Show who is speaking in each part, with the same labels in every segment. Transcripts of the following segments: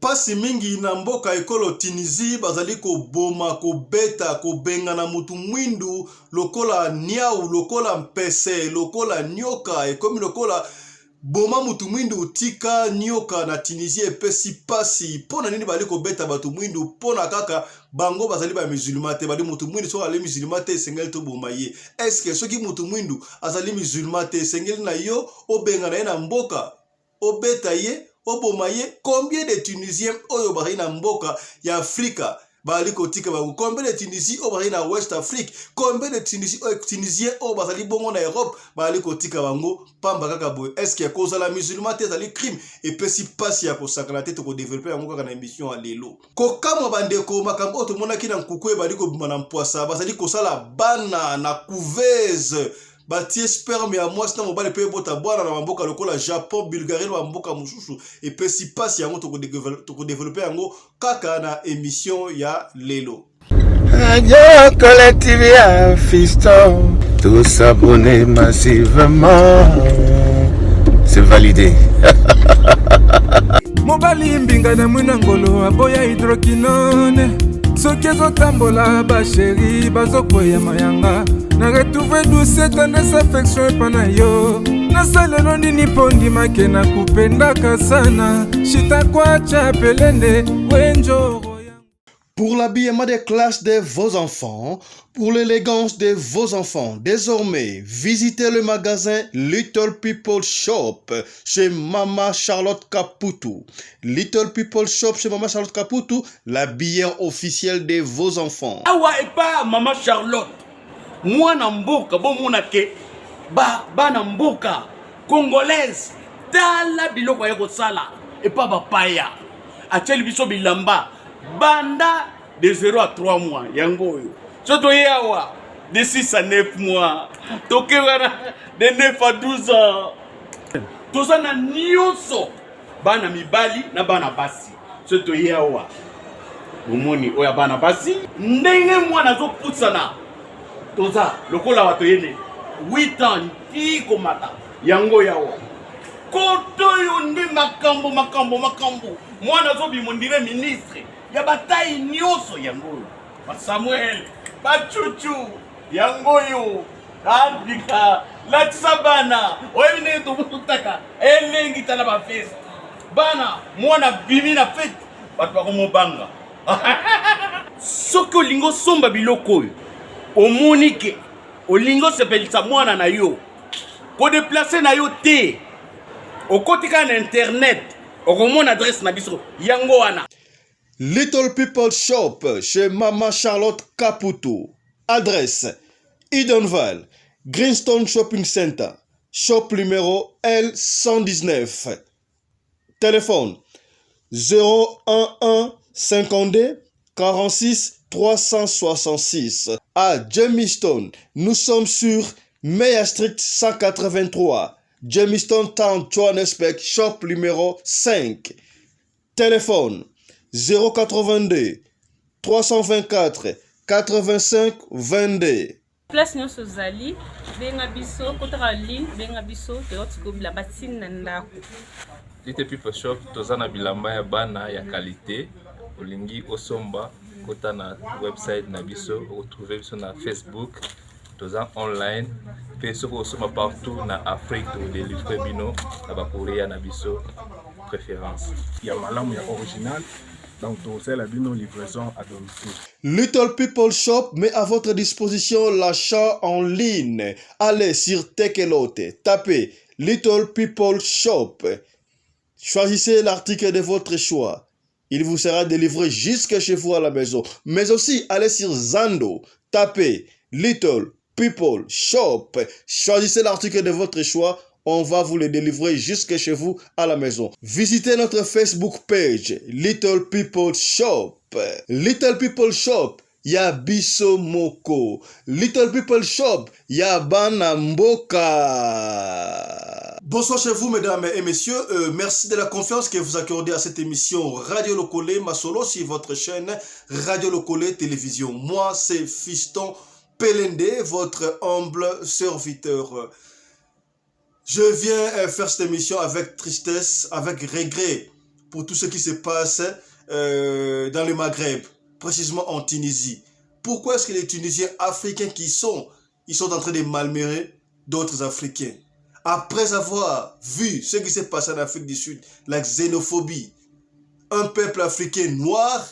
Speaker 1: pasi mingi na mboka ekolo Tunisie bazali ko boma ko beta ko benga na mutu mwindu lokola niau lokola mpese lokola nyoka ekomi lokola boma mutu mwindu utika nyoka na Tunisie epesi pasi pona nini bali ko beta batu mwindu pona kaka bango bazali ba musulman te bali mutu mwindu so ali musulman te sengel to boma ye eske soki mutu mwindu azali musulman te sengel na yo obenga na ye na mboka obeta ye Obomaye, combien de Tunisiens oyo bari na mboka ya Afrika bali kotika bango, combien de Tunisiens oyo bari na West Afrique, combien de Tunisiens oyo bazali bongo na Europe bali kotika bango pamba kaka boye. Est-ce que cause la musulman te zali crime et pesi pasi ya kosakana te to ko développer yango kaka na émission ya lelo. Ko kamwa bandeko makambo to monaki na nkukwe bali ko bima na mpwasa bazali kosala bana na couveuse batie sperme ya mwasi na mobali pe bota bwana na mboka lokola Japon, Bulgarie na mboka mususu et pe si passe yango to ko développer yango kaka na émission ya lelo.
Speaker 2: Radio Collective ya fiston, tous s'abonner massivement, c'est validé.
Speaker 3: Mobali mbinga na mwina ngolo aboya hydroquinone soki ezotambola basheri bazokwea mayanga na retrouve douce tendresse affection epana yo nasalelo nini mpo ndimake na kupendaka sana shitakwacha pelende wenjoro.
Speaker 1: Pour l'habillement des classes de vos enfants, pour l'élégance de vos enfants, désormais, visitez le magasin Little People Shop chez Mama Charlotte Caputo. Little People Shop chez Mama Charlotte Caputo, l'habillement officiel de vos enfants.
Speaker 4: Awa et pas Mama Charlotte. Moi namboka bon monake ba namboka congolaise tala biloko ya kosala et pas bapaya. Acheli biso bilamba. Banda de 0 à 3 mois, yango yo. Soto yawa de 6 à 9 mois. Toke wana de 9 à 12 ans. Toza na nyonso. Bana mibali na bana basi. Soto yawa. Bomoni oya bana basi. Ndenge mwana zo putsana. Toza lokola wato yene 8 ans tiko mata. Yango yawa. Koto yo ndi makambo. Mwana zo bimondire ministre. Ya bataille nyoso yango ba Samuel ba Chuchu yango yo andika la tsabana oyine to mutaka elengi tala ba fest bana mwana bimi na fete batu ba komobanga soko lingo somba biloko yo omonike olingo sepelisa mwana na yo ko déplacer na yo te okotika na internet okomona adresse na biso yango wana.
Speaker 1: Little People Shop chez Mama Charlotte Caputo. Adresse Edenval, Greenstone Shopping Center, shop numéro L119. Téléphone 011 52 46 366. À Jamestown, nous sommes sur Meyer Street 183. Jamestown Town, Johannesburg, shop numéro 5. Téléphone 082 324 85 22.
Speaker 5: Place nyonso zali benga biso kotaka ligne benga biso teotiko bila batine na ndako.
Speaker 6: Little People Shop tozana bilamba ya bana ya qualité olingi osomba kota na website na biso retrouver biso na Facebook toza online pe soko osoma partout na Afrique to délivrer bino na ba Korea na biso préférence
Speaker 7: ya malamu ya original. Donc, c'est la livraison à domicile.
Speaker 1: Little People Shop met à votre disposition l'achat en ligne. Allez sur Tekelote, tapez Little People Shop. Choisissez l'article de votre choix. Il vous sera délivré jusque chez vous à la maison. Mais aussi, allez sur Zando, tapez Little People Shop. Choisissez l'article de votre choix. On va vous le délivrer jusque chez vous à la maison. Visitez notre Facebook page, Little People Shop. Little People Shop, ya biso moko. Little People Shop, ya bana mboka. Bonsoir chez vous, mesdames et messieurs. Merci de la confiance que vous accordez à cette émission Radio Lokole Masolo sur votre chaîne Radio Lokole Télévision. Moi, c'est Fiston Pelende, votre humble serviteur. Je viens faire cette émission avec tristesse, avec regret, pour tout ce qui se passe dans le Maghreb, précisément en Tunisie. Pourquoi est-ce que les Tunisiens africains ils sont en train de malmener d'autres Africains? Après avoir vu ce qui s'est passé en Afrique du Sud, la xénophobie, un peuple africain noir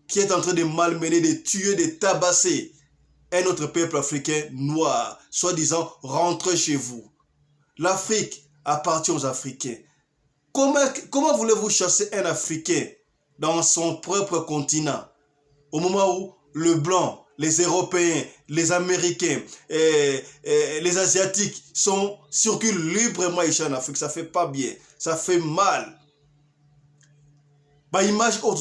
Speaker 1: qui est en train de malmener, de tuer, de tabasser un autre peuple africain noir, soi-disant rentrez chez vous. L'Afrique appartient aux Africains. Comment voulez-vous chasser un Africain dans son propre continent au moment où le blanc, les Européens, les Américains, les Asiatiques circulent librement ici en Afrique? Ça fait pas bien, ça fait mal. Image comment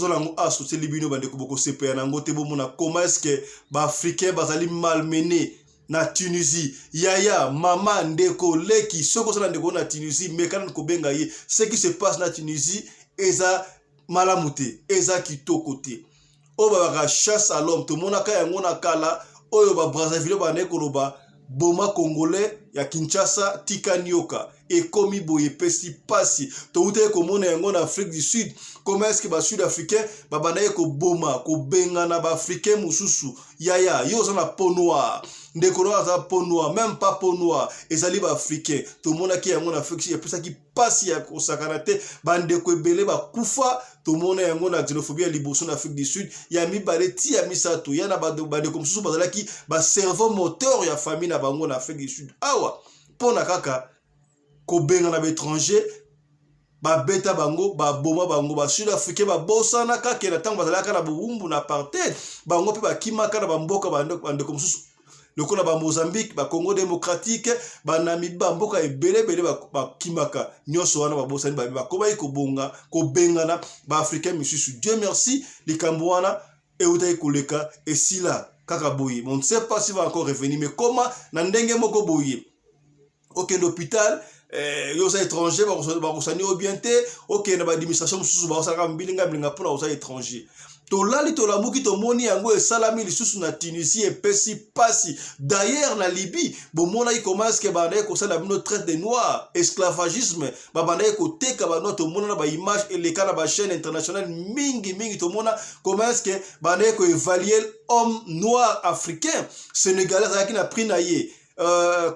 Speaker 1: est-ce que les Africains sont malmenés na Tunisie? Yaya, maman, ndeko, leki, na Tunisie, ce qui se passe na Tunisie, eza malamute, eza kitokote. Oba chasse à l'homme, tout le monde a un kala, oba Brazzaville, ba boma congolais ya Kinshasa tika nyoka et komi boye pesi pasi to ute ko mona yango na Afrique du Sud. Comment est-ce que ba sud-africain ba banaye ko boma ko bengana ba africain mususu yaya yo za na peau noire ndeko na za peau noire, même pas peau noire ezali ba africain to mona ki yango na Afrique ya pesa ki pasi ya ko sakanate bande ko ebele ba kufa to mona yango na xénophobie liboso na Afrique du Sud ya mi baleti ya misato ya na bande ko mususu bazalaki ba cerveau moteur ya famille na bango na Afrique du Sud. Awa pona kaka ko bengana ba étranger ba beta bango ba boma bango ba sud-africain ba bosana kaka na tango bazalaka na bumbu na apartheid bango pe ba kimaka na bamboka bande comme sous le kola ba Mozambique ba Congo démocratique ba Namibie ba mboka ebele ba kimaka nyoso wana ba bosani ba kobai ko bonga ko bengana ba africain misusu. Dieu merci likambo wana e utai koleka et si là kaka boye on ne sait pas si va encore revenir mais comment na ndenge moko boye aucun hôpital yosa étranger ba kosani obienté aucun na ba administration mususu ba osaka mbilinga pona osa étranger to lali to lamuki to moni yango esalami lisusu na Tunisie epesi pasi. D'ailleurs na Libye bomona commence que banda ko sala bino traite des noirs, esclavagisme ba banda ko teka ba no to mona na ba image et les kana ba chaîne internationale mingi to mona commence que banda ko évaluer homme noir africain sénégalais qui na pris naie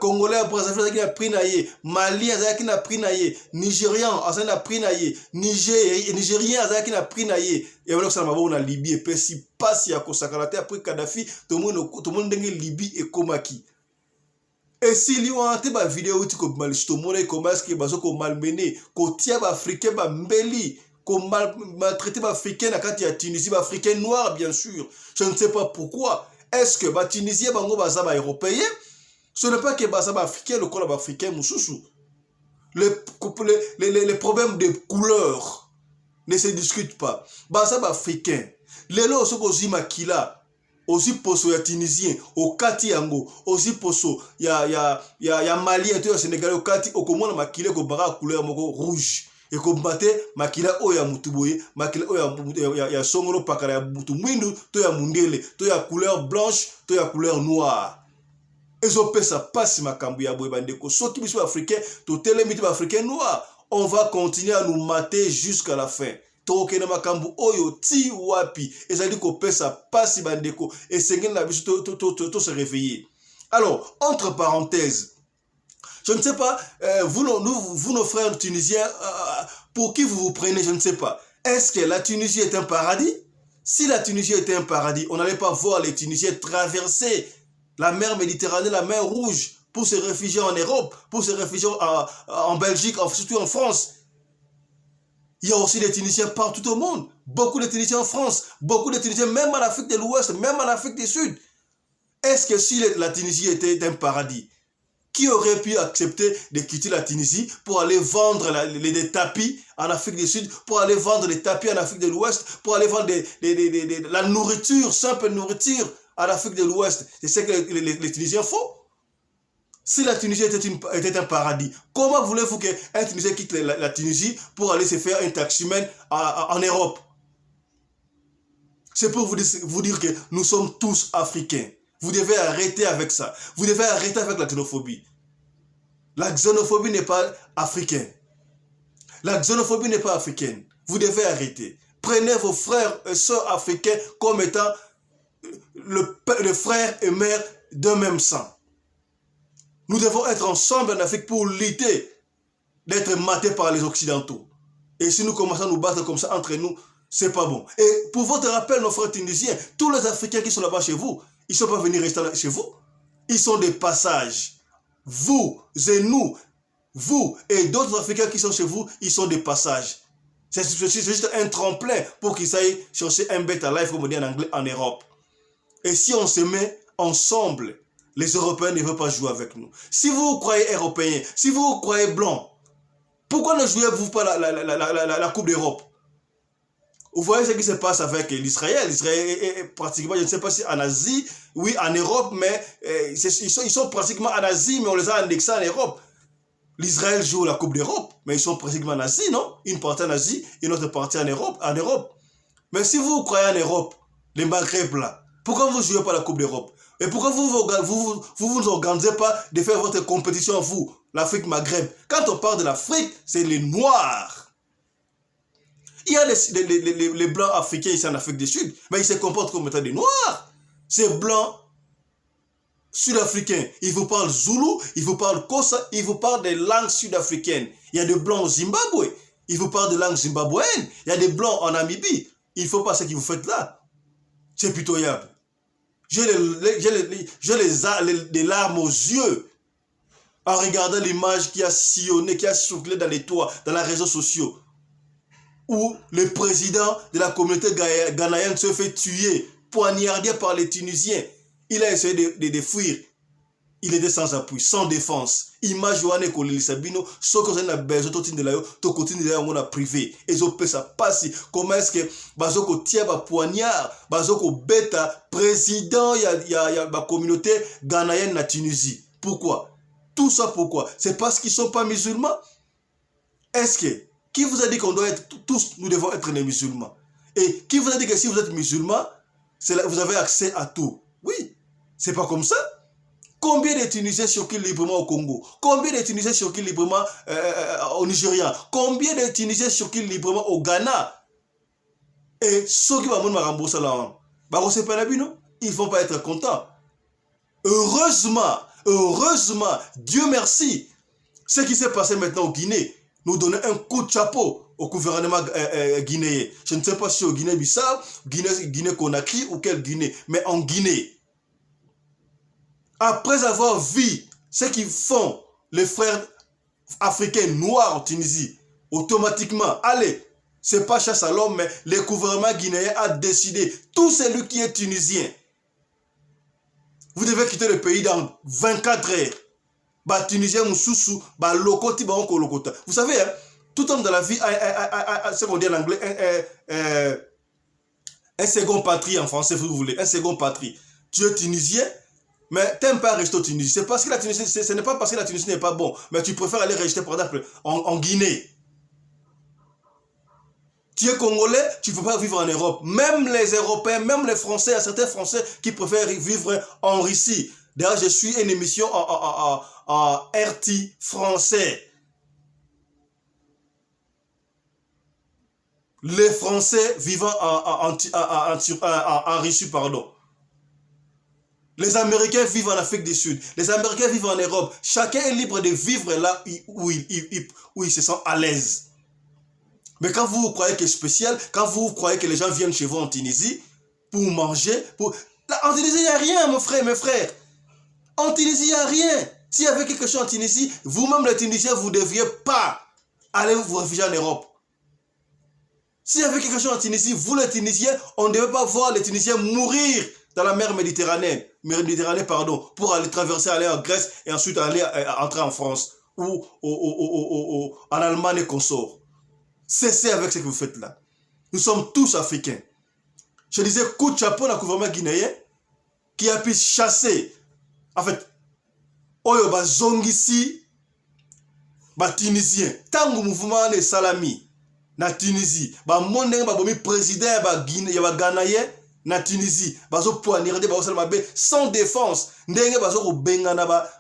Speaker 1: Congolais, Brazzaville, qui a pris naïe, Mali, qui a pris naïe, Nigérian, qui a pris naïe, Nigérien, qui a pris naïe. Et voilà que ça m'a dit en Libye, et puis si pas si à Kosakarate après Kadhafi, tout le monde est Libye et Komaki. Et si lui a été ma vidéo, tu comme mal, tout le monde est comme est-ce que baso comme malmené, qu'on tient africain, ba mbeli, qu'on maltraité africain, à quand il y a Tunisie, africain noir bien sûr. Je ne sais pas pourquoi. Est-ce que ba Tunisien, bango baza ba européen? Ce n'est pas que Bassaba africain, le colon africain, moussoussou. Les problèmes de couleur ne se discutent pas. Bassaba africain. Les lois sont aussi maquila. Aussi poso ya Tunisien, au Kati Yango, aussi poso ya Malien, tu es Sénégalais, au Kati, au comment maquila ko bara couleur moko rouge. Et ko mbate maquila o ya mutuboye, maquila o ya songoro pakara ya mutu mwindu, to ya mundele, to ya couleur blanche, to ya couleur noire. Ça passe ma cambuya boybandeko. Ceux qui sont africains, tout les africains noirs, on va continuer à nous mater jusqu'à la fin. Toke na makambu oyo ti wapi. Et ça dit que ça passe bandeko. Et c'est que la vie tout se réveiller. Alors, entre parenthèses, je ne sais pas, vous nos frères tunisiens, pour qui vous vous prenez, je ne sais pas. Est-ce que la Tunisie est un paradis? Si la Tunisie était un paradis, on n'allait pas voir les Tunisiens traverser la mer Méditerranée, la mer Rouge, pour se réfugier en Europe, pour se réfugier en Belgique, surtout en France. Il y a aussi des Tunisiens partout au monde. Beaucoup de Tunisiens en France, beaucoup de Tunisiens même en Afrique de l'Ouest, même en Afrique du Sud. Est-ce que si la Tunisie était un paradis, qui aurait pu accepter de quitter la Tunisie pour aller vendre les tapis en Afrique du Sud, pour aller vendre les tapis en Afrique de l'Ouest, pour aller vendre la nourriture, simple nourriture en Afrique de l'Ouest? C'est ce que les Tunisiens font. Si la Tunisie était un paradis, comment voulez-vous qu'un Tunisien quitte la Tunisie pour aller se faire un taximan en Europe? C'est pour vous dire que nous sommes tous africains. Vous devez arrêter avec ça. Vous devez arrêter avec la xénophobie. La xénophobie n'est pas africaine. La xénophobie n'est pas africaine. Vous devez arrêter. Prenez vos frères et sœurs africains comme étant le frère et mère d'un même sang. Nous devons être ensemble en Afrique pour lutter d'être matés par les Occidentaux. Et si nous commençons à nous battre comme ça entre nous, c'est pas bon. Et pour votre rappel, nos frères tunisiens, tous les Africains qui sont là-bas chez vous, ils ne sont pas venus rester là chez vous. Ils sont des passages. Vous et nous, vous et d'autres Africains qui sont chez vous, ils sont des passages. C'est juste un tremplin pour qu'ils aillent chercher un better life, comme on dit en anglais, en Europe. Et si on se met ensemble, les Européens ne veulent pas jouer avec nous. Si vous croyez Européens, si vous croyez blancs, pourquoi ne jouez-vous pas la Coupe d'Europe? Vous voyez ce qui se passe avec l'Israël. L'Israël est pratiquement, je ne sais pas si en Asie, oui, en Europe, mais ils sont pratiquement en Asie, mais on les a annexés en Europe. L'Israël joue la Coupe d'Europe, mais ils sont pratiquement en Asie, non? Une partie en Asie, une autre partie en Europe. Mais si vous croyez en Europe, les Maghreb là, pourquoi vous ne jouez pas la Coupe d'Europe? Et pourquoi vous organisez pas de faire votre compétition, vous, l'Afrique Maghreb? Quand on parle de l'Afrique, c'est les Noirs. Il y a les Blancs africains ici en Afrique du Sud, mais ils se comportent comme étant des Noirs. Ces Blancs sud-africains, ils vous parlent Zoulou, ils vous parlent Kosa, ils vous parlent des langues sud-africaines. Il y a des Blancs au Zimbabwe, ils vous parlent de langues zimbabwéennes. Il y a des Blancs en Namibie. Il ne faut pas ce que vous faites là. C'est pitoyable. J'ai des larmes aux yeux en regardant l'image qui a sillonné, qui a circulé dans les toits, dans les réseaux sociaux, où le président de la communauté ghanéenne se fait tuer, poignardé par les Tunisiens. Il a essayé de fuir. Il était sans appui, sans défense. Image Joanne Koleli Sabino, ce que vous avez besoin de la to continue de la privé. Et zo peut ça passer. Comment est-ce que bazoko tia ba poignard, bazoko beta président il y a la communauté ghanéenne na Tunisie. Pourquoi? Tout ça pourquoi? C'est parce qu'ils sont pas musulmans. Est-ce que qui vous a dit qu'on doit être tous, nous devons être les musulmans? Et qui vous a dit que si vous êtes musulman, vous avez accès à tout? Oui, c'est pas comme ça. Combien de Tunisiens circulent librement au Congo? Combien de Tunisiens circulent librement au Nigeria? Combien de Tunisiens circulent librement au Ghana? Et ceux qui vont me rembourser là, ils ne vont pas être contents. Heureusement, Dieu merci, ce qui s'est passé maintenant au Guinée nous donne un coup de chapeau au gouvernement guinéen. Je ne sais pas si au Guinée-Bissau, Guinée-Conakry ou quelle Guinée, mais en Guinée. Après avoir vu ce qu'ils font les frères africains noirs en Tunisie, automatiquement, allez, c'est pas chasse à l'homme, mais le gouvernement guinéen a décidé, tout celui qui est tunisien, vous devez quitter le pays dans 24 heures. Bah, Tunisien, Moussoussou, bah, Lokoti, bah, Onko Lokota. Vous savez, hein, tout homme dans la vie a ce qu'on dit en anglais, un second patrie en français, si vous voulez, un second patrie. Tu es tunisien, mais tu n'aimes pas rester au Tunisie. C'est parce que la Tunisie, ce n'est pas parce que la Tunisie n'est pas bon, mais tu préfères aller rester, par exemple, en Guinée. Tu es Congolais, tu ne peux pas vivre en Europe. Même les Européens, même les Français, il y a certains Français qui préfèrent vivre en Russie. D'ailleurs, je suis une émission en RT français. Les Français vivant en Russie, pardon. Les Américains vivent en Afrique du Sud. Les Américains vivent en Europe. Chacun est libre de vivre là où il se sent à l'aise. Mais quand vous croyez que c'est spécial, quand vous croyez que les gens viennent chez vous en Tunisie pour manger, là, en Tunisie, il n'y a rien, mon frère, mes frères. En Tunisie, il n'y a rien. S'il y avait quelque chose en Tunisie, vous-même les Tunisiens, vous ne deviez pas aller vous réfugier en Europe. S'il y avait quelque chose en Tunisie, vous les Tunisiens, on ne devait pas voir les Tunisiens mourir dans la mer Méditerranée, pour aller traverser, aller en Grèce et ensuite entrer en France ou en Allemagne et consorts. Cessez avec ce que vous faites là. Nous sommes tous africains. Je disais, coup de chapeau dans le gouvernement guinéen qui a pu chasser, en fait, Oyo Bazongisi, Tunisien, tant que mouvement de Salami, na Tunisie, monde président Ghanéen, na Tunisie, sans défense,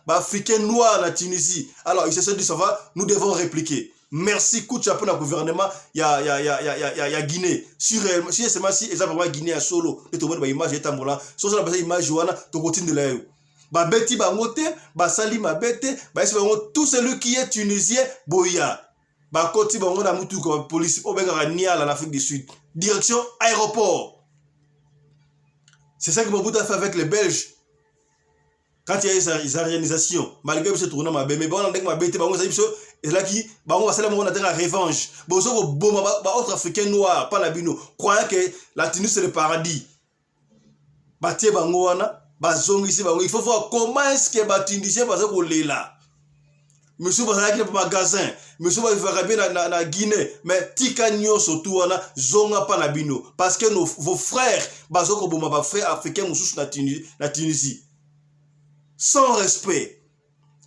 Speaker 1: africain noir na Tunisie. Alors, il se dit, ça va, nous devons répliquer. merci coup de chapeau na gouvernement ya Guinée si réellement si c'est si exemple vraiment Guinée à solo et tout le monde ba image etambola so ça ba image wana to continue la yo ba beti ba ngote ba sali ma bete ba esi ba tout celui qui est tunisien boya ba koti ba ngona mutu ko police o benga Niala en Afrique du Sud direction aéroport. C'est ça que Mobutu a fait avec les Belges. Quand il y a eu ces organisations, malgré que ce tournant m'a bien, mais bon, on a dit que m'a bien, et là qui, bah on va faire la revanche. Bon, ça bon, bah autre Africain noir, pas la bino, croyant que la Tunisie c'est le paradis. Bah tiens, bah ngoana, bah zong ici, bah il faut voir comment est-ce que bah Tunisien va se rouler là. Monsieur va aller dans le magasin, monsieur va faire bien na Guinée, mais tika nyoso tout wana zonga pas la bino, parce que vos frères, bah zoko bon ma frère africain moussous na Tunisie. Sans respect.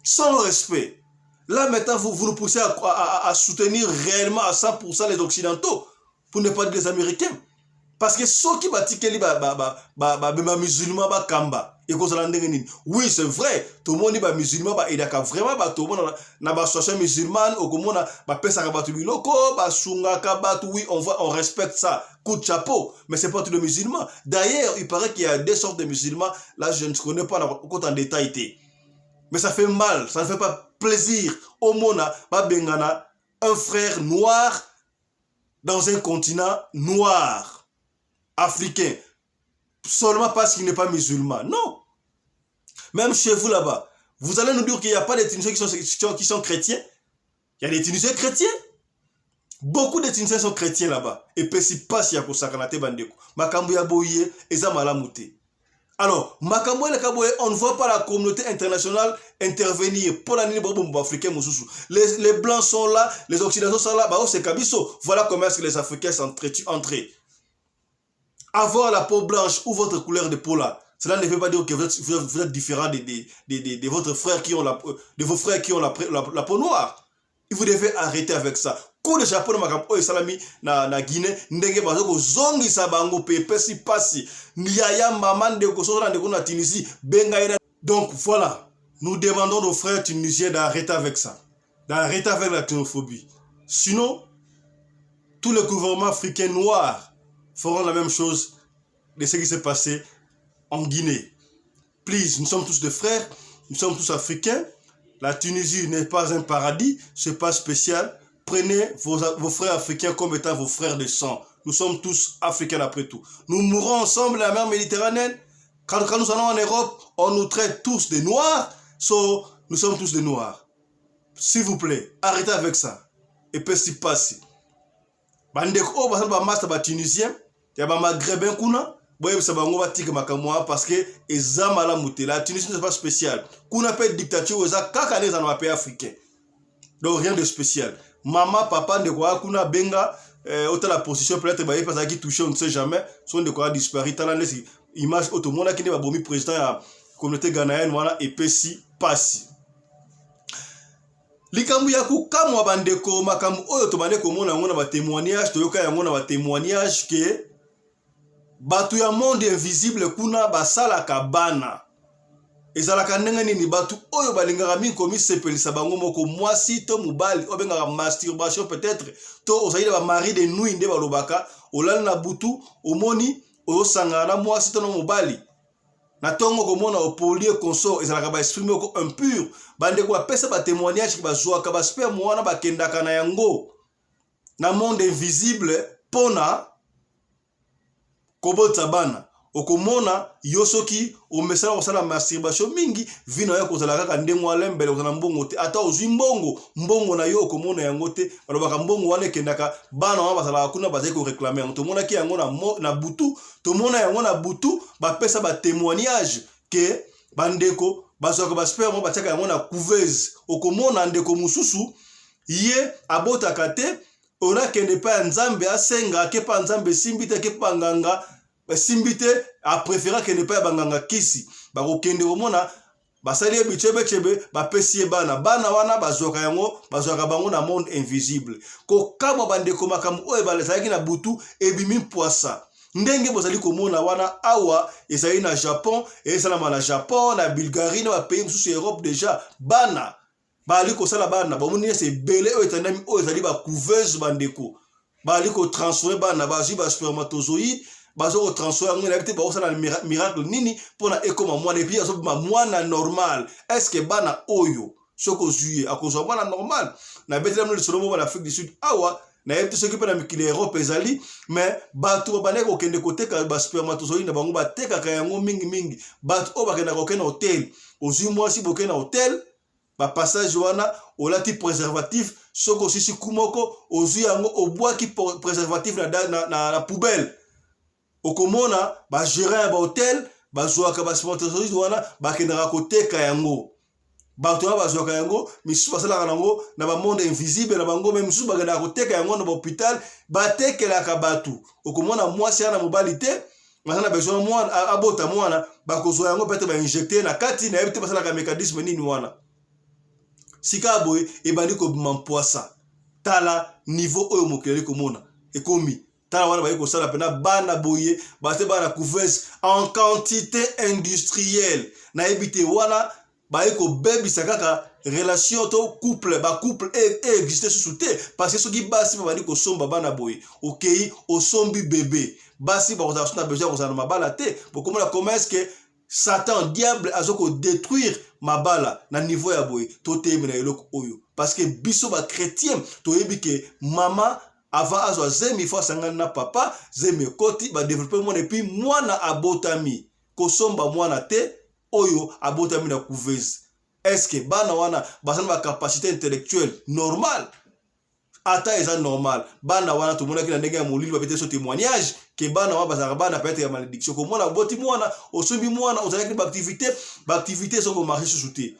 Speaker 1: Sans respect. Là, maintenant, vous nous poussez à soutenir réellement à 100% les Occidentaux, pour ne pas dire les Américains. Parce que ceux qui battent les musulmans, oui, c'est vrai, tout le monde est musulman, et d'accord, vraiment, tout le monde n'a pas association musulmane, au monde n'a pas ça, oui, on respecte ça, coup de chapeau, mais c'est pas tous les musulmans. D'ailleurs, il paraît qu'il y a des sortes de musulmans, là, je ne connais pas en détail, mais ça fait mal, ça ne fait pas plaisir au monde, un frère noir dans un continent noir, africain, seulement parce qu'il n'est pas musulman. Non. Même chez vous là-bas, vous allez nous dire qu'il n'y a pas des Tunisiens qui sont chrétiens. Il y a des Tunisiens chrétiens. Beaucoup de Tunisiens sont chrétiens là-bas. Et puis si pas si y a pour ça kanate bandeko. Makambo ya boye eza malamute. Alors, makambo ya kaboye, on ne voit pas la communauté internationale intervenir pour la nini bobo africain mususu. Les blancs sont là, les occidentaux sont là, bah oh c'est kabiso. Voilà comment est-ce que les Africains s'entretuent entre eux. Avoir la peau blanche ou votre couleur de peau là, cela ne veut pas dire que vous êtes différent de votre frère qui ont de vos frères qui ont la peau noire. Et vous devez arrêter avec ça. Coup de chapeau de makambo et salami na Guinée, ndenge bazoko zongi sabango pepe si pasi. Niaya maman de kosola de na Tunisie, bengaïra. Donc voilà, nous demandons aux frères tunisiens d'arrêter avec ça. D'arrêter avec la xénophobie. Sinon, tous les gouvernements africains noirs feront la même chose de ce qui s'est passé en Guinée. Please, nous sommes tous des frères, nous sommes tous africains. La Tunisie n'est pas un paradis, ce n'est pas spécial. Prenez vos frères africains comme étant vos frères de sang. Nous sommes tous africains après tout. Nous mourrons ensemble à la mer Méditerranée. Quand nous allons en Europe, on nous traite tous de noirs. So, nous sommes tous des noirs. S'il vous plaît, arrêtez avec ça. Et puis si passe. Bandeko, ba master ba tunisien, ya ba maghrébin kuna. Parce que la Tunisie n'est pas spéciale. Kuna peut dictature dans un pays africain. Donc rien de spécial. Maman, papa, de quoi kuna benga autant la position peut-être parce qu'il touche, on ne sait jamais. Son de quoi disparu. T'as la image auto monde qui n'est pas bon président de la communauté ghanéenne voilà et pesi passi. Likambu ya kukamwa bandeko makambu oyo to bandeko mona ngona ba témoignage to yoka ya ngona ba témoignage que batu ya monde invisible kuna basala kabana ezalaka ndenge nini batu oyo balingaka mingi komi sepelisa bango moko mwasi to mobali obengaka masturbation peut-être to osaide ba mari de nuit nde balobaka olala na butu omoni osangana na mwasi to no mobali na tongo komona opolie consort ezalaka ba exprimer ko impur bande ko apesa ba témoignage ki bazwaka ba sperme wana bakendaka na yango na monde invisible pona kobota bana okomona yosoki omesala osala masturbation mingi vino ya kozala kaka ndengwa lembele kozala mbongo te ata ozwi mbongo na yo okomona yango te balobaka mbongo wana ekendaka bana wana bazala kuna bazali ko réclamer yango tomona ki yango na butu tomona yango na butu bapesa ba témoignage ke bandeko bazwaka ba sperme batiaka yango na couveuse okomona ndeko mususu ye abotaka te ona kende pa nzambe asenga ke pa nzambe simbite ke pa nganga simbite a préféra que ne pas banganga kisi ba kokende omona basali bichebe ba pesi bana wana bazoka yango bazoka bango na monde invisible ko kama bande ko makambo oyo balezaki na butu ebimi poisa ndenge bozali komona wana awa ezali na Japon ezala na Japon na Bulgarie na ba pays mususu Europe déjà bana bali ko sala bana ba moni c'est belé o etandami o ezali ba couveuse bandeko bali ko transformer bana ba ji ba spermatozoïde bazo ko transformer ngena bité ba osala miracle nini pona ekoma mwana et puis azo ba mwana normal est-ce que bana oyo soko zuye akozwa mwana normal na betela no solo mo na Afrique du Sud awa na yebite soki pe na mikili Europe ezali mais bato ba ko kende koteka ba spermatozoïde na bango ba teka ka yango mingi bato o ba kenda ko kena hotel ozui mwasi bo kena hotel ba passage wana olati préservatif soko sisi kumoko ozui yango obwaki préservatif na poubelle okomona ba gérer ba hotel ba zoaka ba spermatozoïde wana ba kenda ko teka yango bato ba zoaka yango misu basala nango na ba monde invisible na bango même misu bagenda ko teka yango na hôpital ba tekela ka batu okomona mwasi ana mobilité masana besoin mwana abota mwana ba kozwa yango peut-être ba injecter na kati na yebite basala ka mécanisme nini wana sika boy e bandi ko mampoisa tala niveau oyo mokeli komona ekomi tala wana ba ko sala pena bana boye ba te bana couveuse en quantité industrielle na yebite wana ba ko bebisa kaka relation to couple ba couple existe sous te parce que soki basi ba bandi ko somba bana boye okay osombi bébé basi ba ko na besoin ko na mabala te pour comment est-ce que Satan, diable, a zoko détruire ma bala na niveau ya boy. Tote na eloko oyo. Parce que biso ba chrétien, to yebi ke mama avant azo zemi fois sangana na papa, zemi koti ba développer mon et puis mwana abotami. Kosomba mwana te oyo abotami na couveuse. Est-ce que bana wana basana ba capacité intellectuelle normale? Ata eza normal. Bana wana to mona ki na ndenge ya molili ba peut-être témoignage que bana wa bazaka bana peut-être ya malédiction ko mona boti mwana osombi mwana ozalaki ba activité soko marché sous-souté.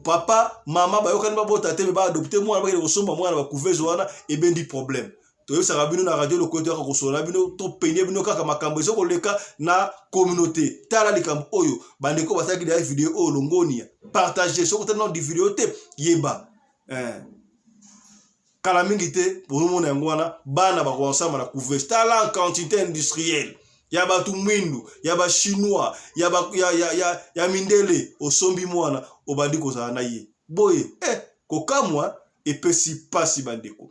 Speaker 1: Papa mama ba yokani ba bota te ba adopter mwana ba kosomba mwana ba couveuse wana et ben di problème. To yo saka bino na radio le côté ka kosola bino to peine bino kaka makambo soko leka na communauté. Tala likambo oyo bandeko basaki da vidéo o longonia. Partager soko tellement di vidéo te yeba. Kala mingi te pour mona ngwana bana ba konsama na couveuse tala en quantité industrielle ya batu mwindu ya ba chinois ya mindele osombi mwana obandi kozala na ye boye kokamwa epesi pasi bandeko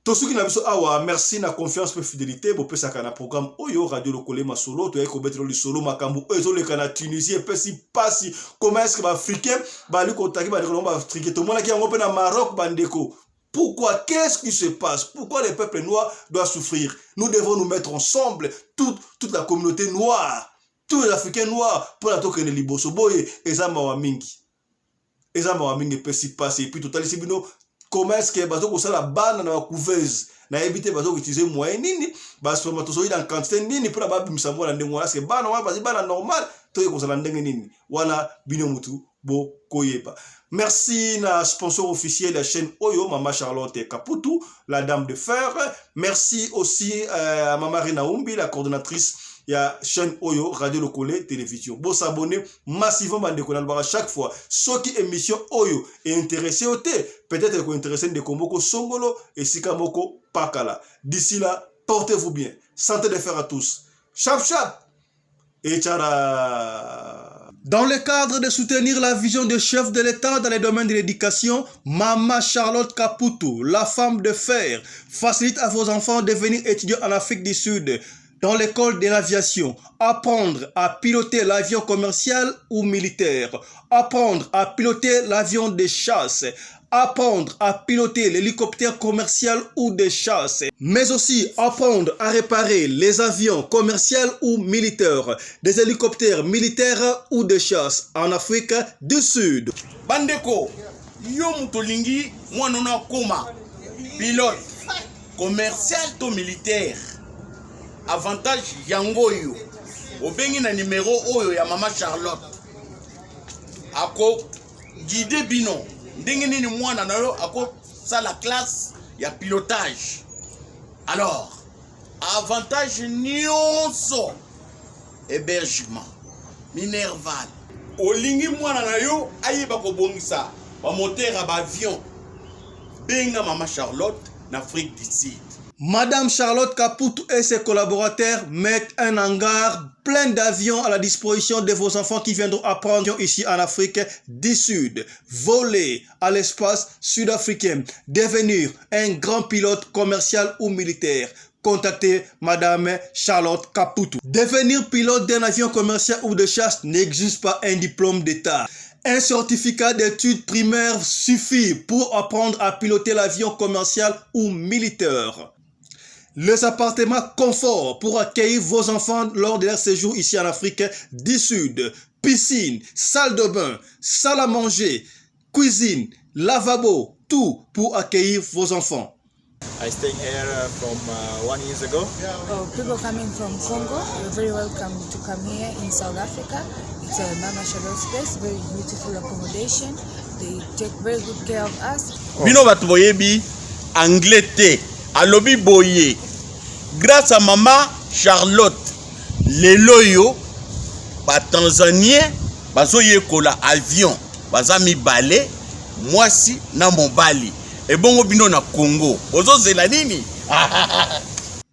Speaker 1: tosuki na biso awa merci na confiance pe fidélité bo pesa kana programme oyo radio lokole masolo to yeko betro li solo makambo oyo le kana Tunisie epesi pasi comment est-ce que ba africain ba li kotaki ba ba africain to mona ki yango pe na Maroc bandeko. Pourquoi? Qu'est-ce qui se passe? Pourquoi les peuples noirs doivent souffrir? Nous devons nous mettre ensemble, toute la communauté noire, tous les Africains noirs, pour la token de Liboso Boye, et ça m'a mingi. Et ça m'a mingi, pesi passe. Et puis, total, ici, comment est-ce que bazo ko sala bana na couveuse na éviter bazo utiliser moyen nini ba spermatozoïde en quantité nini pour ba bimisa mwana ndenge wana parce que bana wa bana normal to ko sala ndenge nini wana bino mutu bo koyeba. Merci na sponsor officiel de la chaîne Oyo Mama Charlotte Kaputu, la dame de fer. Merci aussi à Mama Rina Umbi, la coordonnatrice de la chaîne Oyo Radio Lokole Télévision. Bon s'abonner massivement à chaque fois. Ceux qui émission Oyo est intéressé au thé, peut-être qu'on est intéressé de Komoko Songolo et Sikamoko Pakala. D'ici là, portez-vous bien. Santé de fer à tous. Chap chap et tchara. Dans le cadre de soutenir la vision du chef de l'État dans les domaines de l'éducation, Mama Charlotte Kaputu, la femme de fer, facilite à vos enfants de devenir étudiants en Afrique du Sud, dans l'école de l'aviation, apprendre à piloter l'avion commercial ou militaire, apprendre à piloter l'avion de chasse, apprendre à piloter l'hélicoptère commercial ou de chasse, mais aussi apprendre à réparer les avions commerciaux ou militaires, des hélicoptères militaires ou de chasse en Afrique du Sud.
Speaker 4: Bandeko, yo mutolingi mwanona koma pilote commercial to militaire. Avantage yango yo. Obengi na numéro oyo ya Mama Charlotte. Ako guide bino. Ndenge nini mwana na yo ako sa la classe ya pilotage. Alors, avantage nyonso hébergement minerval. Olingi mwana na yo ayeba ko bongisa ba moteur ba avion. Benga Mama Charlotte na Afrique du Sud.
Speaker 1: Madame Charlotte Caputo et ses collaborateurs mettent un hangar plein d'avions à la disposition de vos enfants qui viendront apprendre ici en Afrique du Sud, voler à l'espace sud-africain, devenir un grand pilote commercial ou militaire. Contactez Madame Charlotte Caputo. Devenir pilote d'un avion commercial ou de chasse n'exige pas un diplôme d'État. Un certificat d'études primaires suffit pour apprendre à piloter l'avion commercial ou militaire. Les appartements confort pour accueillir vos enfants lors de leur séjour ici en Afrique du Sud. Piscine, salle de bain, salle à manger, cuisine, lavabo, tout pour accueillir vos enfants.
Speaker 8: I stayed here from 1 year ago.
Speaker 9: Oh, people coming from Congo, you're very welcome to come here in South Africa. It's a Mama Charlotte space, very beautiful accommodation. They take very good care of us.
Speaker 4: Bino batu boyebi anglais te, alobi boye. Grâce à Mama Charlotte, lelo yo ba Tanzanien bazoye kola avion, bazami balé, mwasi na mobali. Et bon bino na Congo. Ozo zela nini?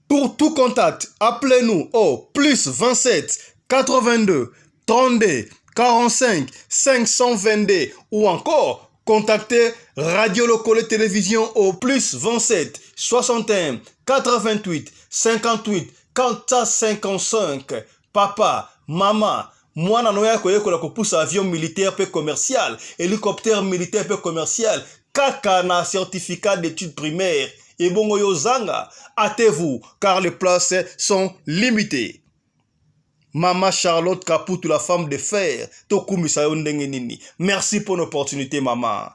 Speaker 1: Pour tout contact, appelez-nous au plus 27 82 32 45 522 ou encore contactez Radio Lokole Télévision au plus 27 61 88 58 455. Papa, maman, mwana noya koyekola kopusa avion militaire pe commercial, hélicoptère militaire pe commercial, kaka na certificat d'études primaires. Et bongo yozanga, hâtez-vous car les places sont limitées. Mama Charlotte Caputo, la femme de fer, Tokumi Sayo Ndenge Nini. Merci pour l'opportunité, maman.